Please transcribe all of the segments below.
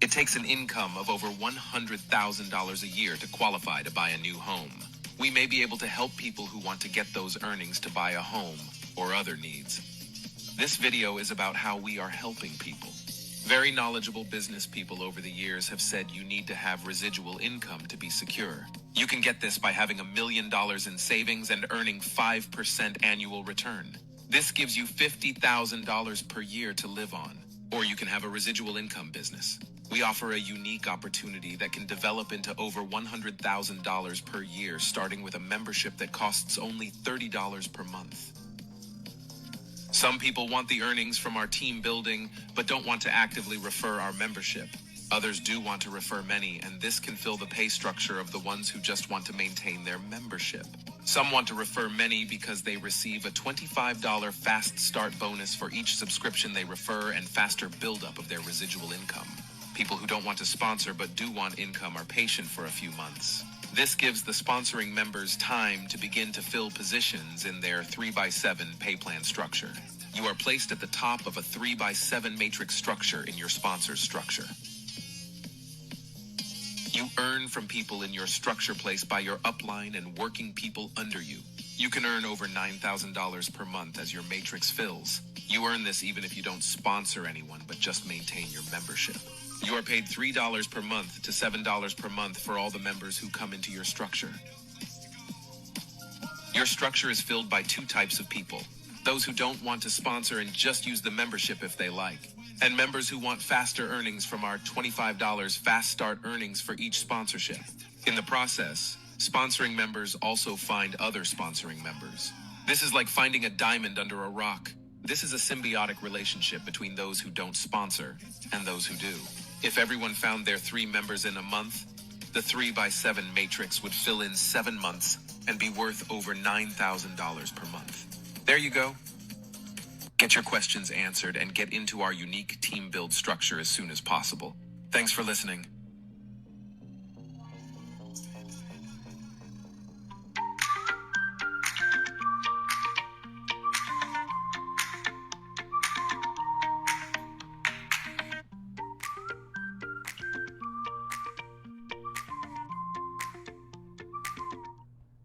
It takes an income of over $100,000 a year to qualify to buy a new home. We may be able to help people who want to get those earnings to buy a home or other needs. This video is about how we are helping people. Very knowledgeable business people over the years have said you need to have residual income to be secure. You can get this by having $1 million in savings and earning 5% annual return. This gives you $50,000 per year to live on. Or you can have a residual income business. We offer a unique opportunity that can develop into over $100,000 per year, starting with a membership that costs only $30 per month. Some people want the earnings from our team building, but don't want to actively refer our membership. Others do want to refer many, and this can fill the pay structure of the ones who just want to maintain their membership. Some want to refer many because they receive a $25 fast start bonus for each subscription they refer and faster buildup of their residual income. People who don't want to sponsor but do want income are patient for a few months. This gives the sponsoring members time to begin to fill positions in their 3x7 pay plan structure. You are placed at the top of a 3x7 matrix structure in your sponsor's structure. You earn from people in your structure placed by your upline and working people under you. You can earn over $9,000 per month as your matrix fills. You earn this even if you don't sponsor anyone but just maintain your membership. You are paid $3 per month to $7 per month for all the members who come into your structure. Your structure is filled by two types of people: those who don't want to sponsor and just use the membership if they like, and members who want faster earnings from our $25 fast start earnings for each sponsorship. In the process, sponsoring members also find other sponsoring members. This is like finding a diamond under a rock. This is a symbiotic relationship between those who don't sponsor and those who do. If everyone found their 3 members in a month, the 3x7 matrix would fill in 7 months and be worth over $9,000 per month. There you go. Get your questions answered and get into our unique team build structure as soon as possible. Thanks for listening.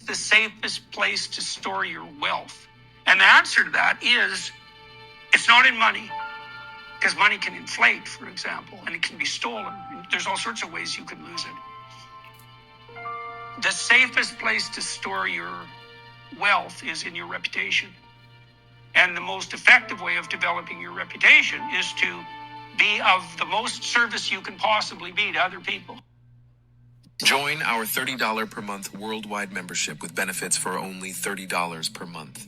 The safest place to store your wealth? And the answer to that is, it's not in money, because money can inflate, for example, and it can be stolen. There's all sorts of ways you can lose it. The safest place to store your wealth is in your reputation. And the most effective way of developing your reputation is to be of the most service you can possibly be to other people. Join our $30 per month worldwide membership with benefits for only $30 per month.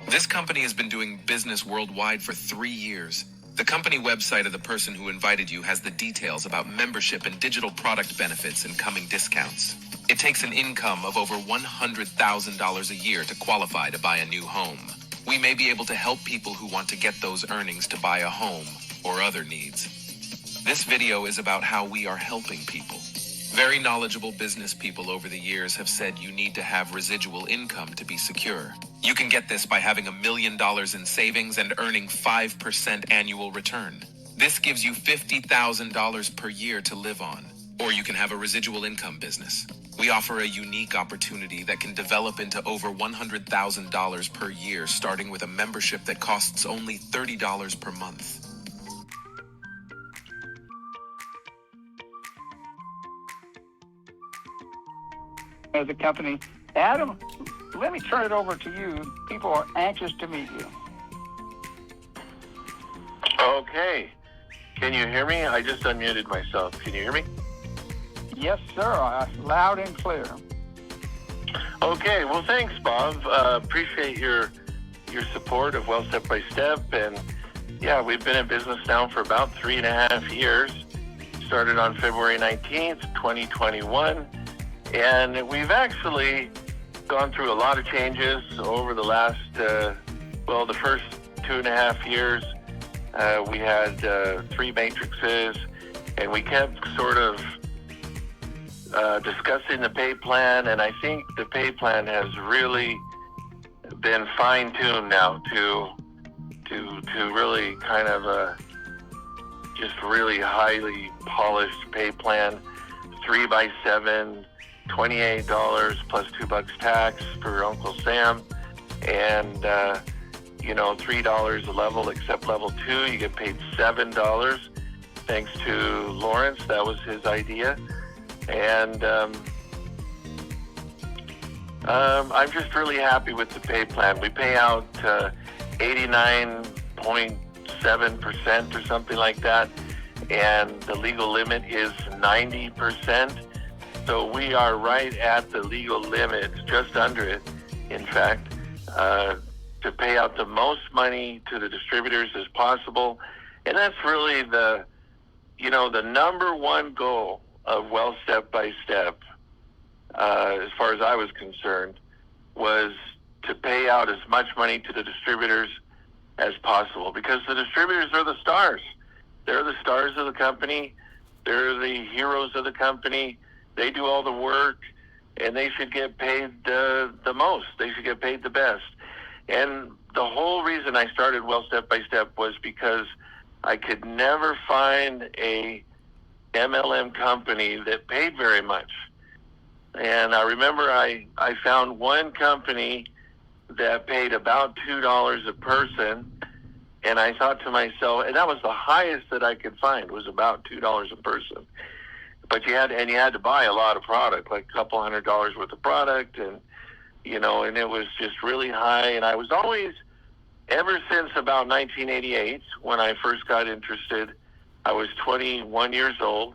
This company has been doing business worldwide for 3 years. The company website of the person who invited you has the details about membership and digital product benefits and coming discounts. It takes an income of over $100,000 a year to qualify to buy a new home. We may be able to help people who want to get those earnings to buy a home or other needs. This video is about how we are helping people. Very knowledgeable business people over the years have said you need to have residual income to be secure. You can get this by having $1 million in savings and earning 5% annual return. This gives you $50,000 per year to live on. Or you can have a residual income business. We offer a unique opportunity that can develop into over $100,000 per year, starting with a membership that costs only $30 per month. As a company. Adam, let me turn it over to you. People are anxious to meet you. Okay. Can you hear me? I just unmuted myself. Can you hear me? Yes, sir. Loud and clear. Okay. Well, thanks, Bob. Appreciate your support of Well Step by Step. And yeah, we've been in business now for about 3.5 years. Started on February 19th, 2021. And we've actually gone through a lot of changes over the last, the first 2.5 years. We had 3 matrices, and we kept sort of discussing the pay plan, and I think the pay plan has really been fine-tuned now to really kind of just really highly polished pay plan, 3x7, $28 plus $2 tax for Uncle Sam, and $3 a level, except level 2, you get paid $7. Thanks to Lawrence, that was his idea, and I'm just really happy with the pay plan. We pay out 89.7% or something like that, and the legal limit is 90%. So we are right at the legal limit, just under it, in fact, to pay out the most money to the distributors as possible. And that's really the number one goal of Well Step by Step, as far as I was concerned, was to pay out as much money to the distributors as possible, because the distributors are the stars. They're the stars of the company. They're the heroes of the company. They do all the work, and they should get paid the most. They should get paid the best. And the whole reason I started Well Step by Step was because I could never find a MLM company that paid very much. And I remember I found one company that paid about $2 a person, and I thought to myself, and that was the highest that I could find, was about $2 a person. But you had to buy a lot of product, like a couple $100 worth of product, and and it was just really high. And I was always, ever since about 1988, when I first got interested, I was 21 years old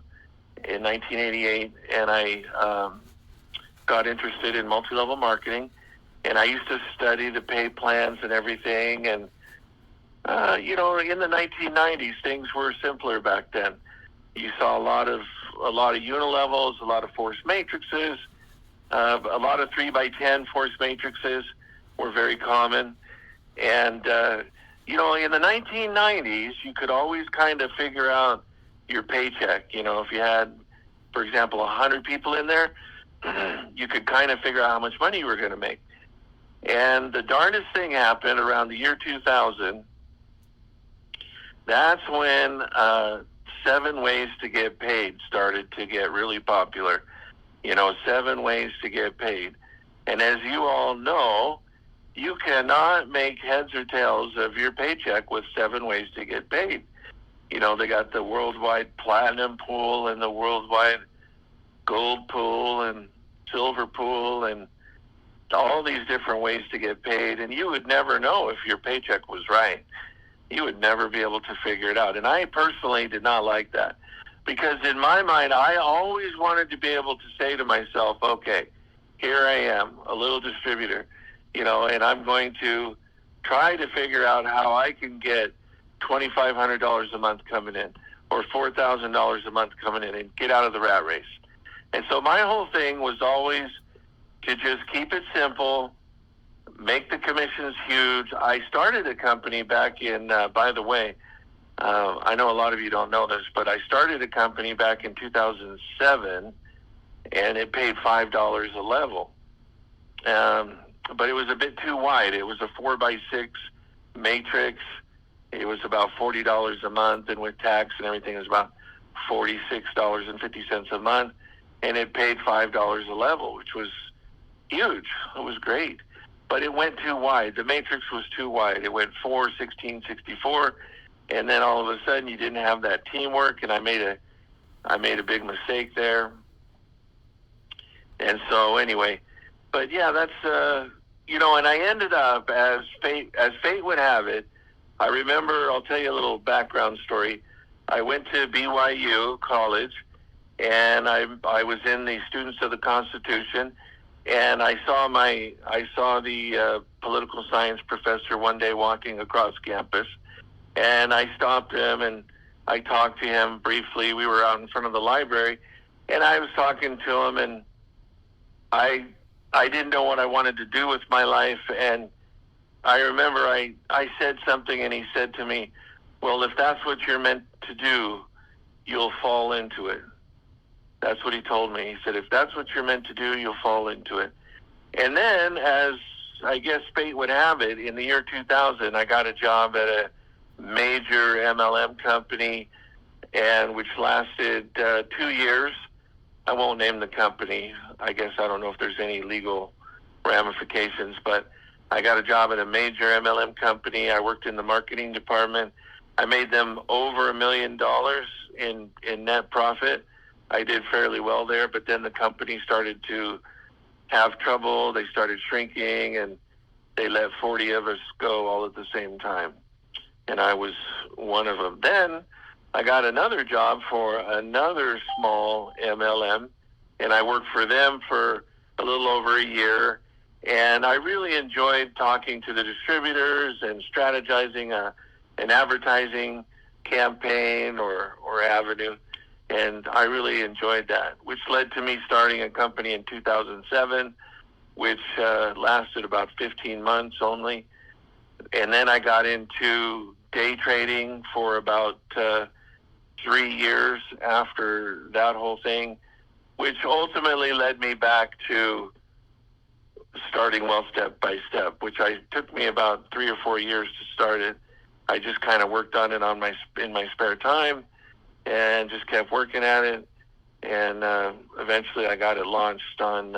in 1988, and I got interested in multi-level marketing, and I used to study the pay plans and everything. And in the 1990s, things were simpler back then. You saw a lot of unilevels, a lot of force matrices, a lot of 3x10 force matrices were very common. And, in the 1990s, you could always kind of figure out your paycheck. If you had, for example, 100 people in there, you could kind of figure out how much money you were going to make. And the darndest thing happened around the year 2000. That's when 7 ways to get paid started to get really popular. 7 ways to get paid. And as you all know, you cannot make heads or tails of your paycheck with 7 ways to get paid. They got the worldwide platinum pool and the worldwide gold pool and silver pool and all these different ways to get paid. And you would never know if your paycheck was right. You would never be able to figure it out. And I personally did not like that, because in my mind, I always wanted to be able to say to myself, okay, here I am, a little distributor, and I'm going to try to figure out how I can get $2,500 a month coming in, or $4,000 a month coming in, and get out of the rat race. And so my whole thing was always to just keep it simple, make the commissions huge. I started a company back in, by the way, I know a lot of you don't know this, but I started a company back in 2007, and it paid $5 a level. But it was a bit too wide. It was a 4x6 matrix. It was about $40 a month, and with tax and everything, it was about $46.50 a month. And it paid $5 a level, which was huge. It was great. But it went too wide. The matrix was too wide. It went 4, 16, 64, and then all of a sudden you didn't have that teamwork, and I made a big mistake there. And so anyway, but yeah, that's and I ended up, as fate would have it. I remember, I'll tell you a little background story. I went to BYU college, and I was in the Students of the Constitution. And I saw the political science professor one day walking across campus, and I stopped him and I talked to him briefly. We were out in front of the library, and I was talking to him, and I didn't know what I wanted to do with my life. And I remember I said something, and he said to me, "Well, if that's what you're meant to do, you'll fall into it." That's what he told me. He said, if that's what you're meant to do, you'll fall into it. And then, as I guess fate would have it, in the year 2000, I got a job at a major MLM company, and which lasted 2 years. I won't name the company. I guess I don't know if there's any legal ramifications, but I got a job at a major MLM company. I worked in the marketing department. I made them over $1 million in net profit. I did fairly well there, but then the company started to have trouble. They started shrinking, and they let 40 of us go all at the same time. And I was one of them. Then I got another job for another small MLM, and I worked for them for a little over a year. And I really enjoyed talking to the distributors and strategizing an advertising campaign or avenue. And I really enjoyed that, which led to me starting a company in 2007, which lasted about 15 months only. And then I got into day trading for about 3 years after that whole thing, which ultimately led me back to starting Well Step by Step, which took me about 3 or 4 years to start it. I just kind of worked on it in my spare time and just kept working at it. And eventually I got it launched on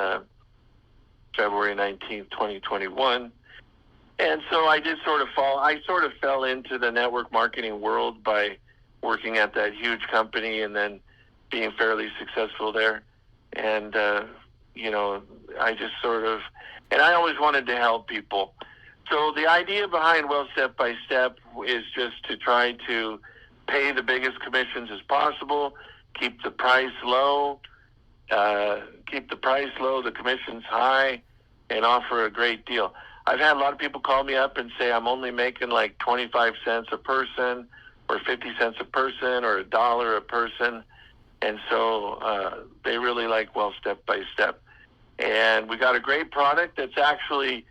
February 19th, 2021. And so I sort of fell into the network marketing world by working at that huge company and then being fairly successful there. And, I just and I always wanted to help people. So the idea behind Well Step by Step is just to try to pay the biggest commissions as possible, keep the price low, the commissions high, and offer a great deal. I've had a lot of people call me up and say I'm only making like 25 cents a person or 50 cents a person or $1 a person. And so they really like Well Step by Step. And we got a great product that's actually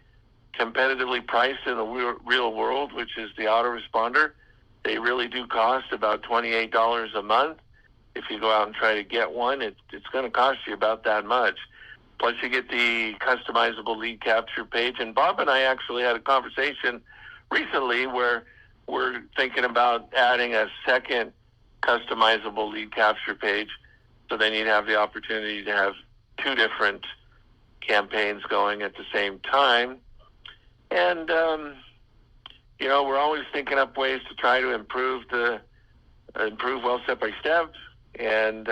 competitively priced in the real world, which is the autoresponder. They really do cost about $28 a month. If you go out and try to get one, it's going to cost you about that much. Plus you get the customizable lead capture page. And Bob and I actually had a conversation recently where we're thinking about adding a second customizable lead capture page. So then you'd have the opportunity to have 2 different campaigns going at the same time. And, we're always thinking up ways to try to improve Well Step by Step. And,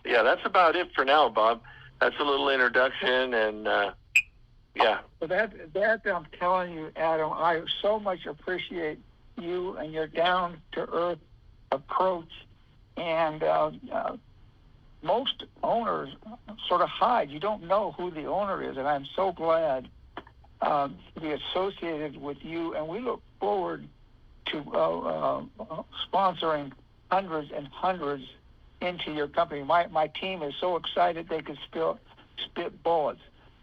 that's about it for now, Bob. That's a little introduction, and, yeah. Well, that I'm telling you, Adam, I so much appreciate you and your down-to-earth approach. And most owners sort of hide. You don't know who the owner is, and I'm so glad to be associated with you. And we look forward to sponsoring hundreds and hundreds into your company. My team is so excited they could spit bullets.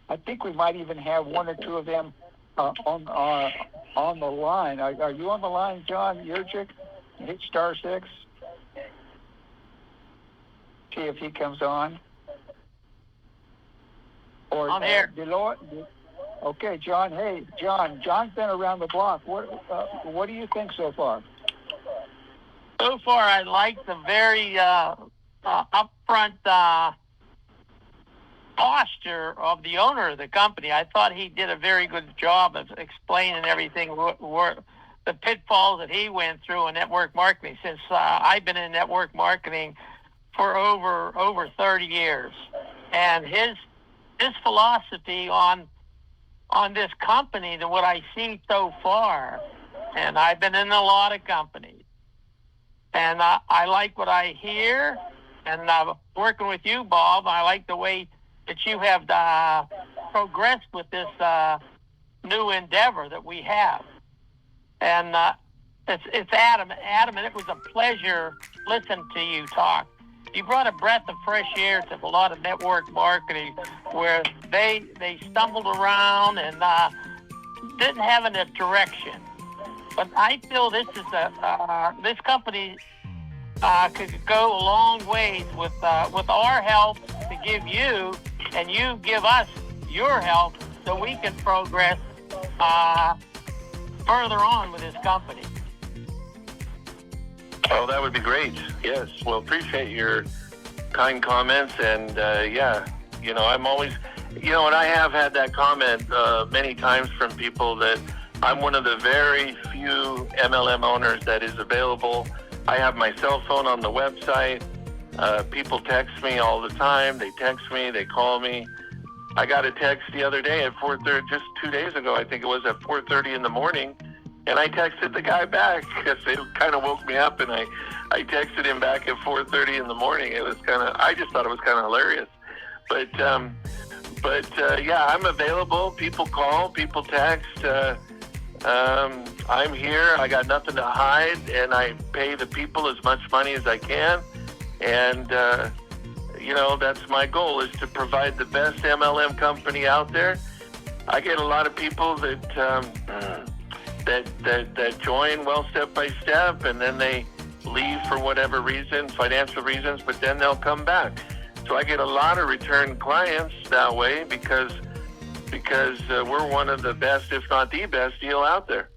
I think we might even have 1 or 2 of them on the line. Are you on the line, John Yurchik? Hit *6. See if he comes on. Or I'm here. Okay, John. Hey, John. John's been around the block. What do you think so far? So far, I like the very upfront posture of the owner of the company. I thought he did a very good job of explaining everything, the pitfalls that he went through in network marketing. Since I've been in network marketing for over 30 years, and his philosophy on this company, to what I see so far, and I've been in a lot of companies, and I like what I hear, and working with you, Bob, I like the way that you have progressed with this new endeavor that we have. And it's Adam. Adam, and it was a pleasure listening to you talk. You brought a breath of fresh air to a lot of network marketing where they stumbled around and didn't have a direction. But I feel this is this company could go a long ways with our help to give you, and you give us your help so we can progress further on with this company. Oh, that would be great. Yes. Well, appreciate your kind comments. And I'm always, and I have had that comment many times from people that I'm one of the very few MLM owners that is available. I have my cell phone on the website. People text me all the time. They text me, they call me. I got a text the other day at 4:30, just 2 days ago, I think it was, at 4:30 in the morning. And I texted the guy back because it kind of woke me up, and I texted him back at 4:30 in the morning. It was I just thought it was kind of hilarious. But I'm available. People call, people text. I'm here. I got nothing to hide, and I pay the people as much money as I can. And, that's my goal, is to provide the best MLM company out there. I get a lot of people that join Well Step by Step, and then they leave for whatever reason, financial reasons, but then they'll come back. So I get a lot of return clients that way because we're one of the best, if not the best deal out there.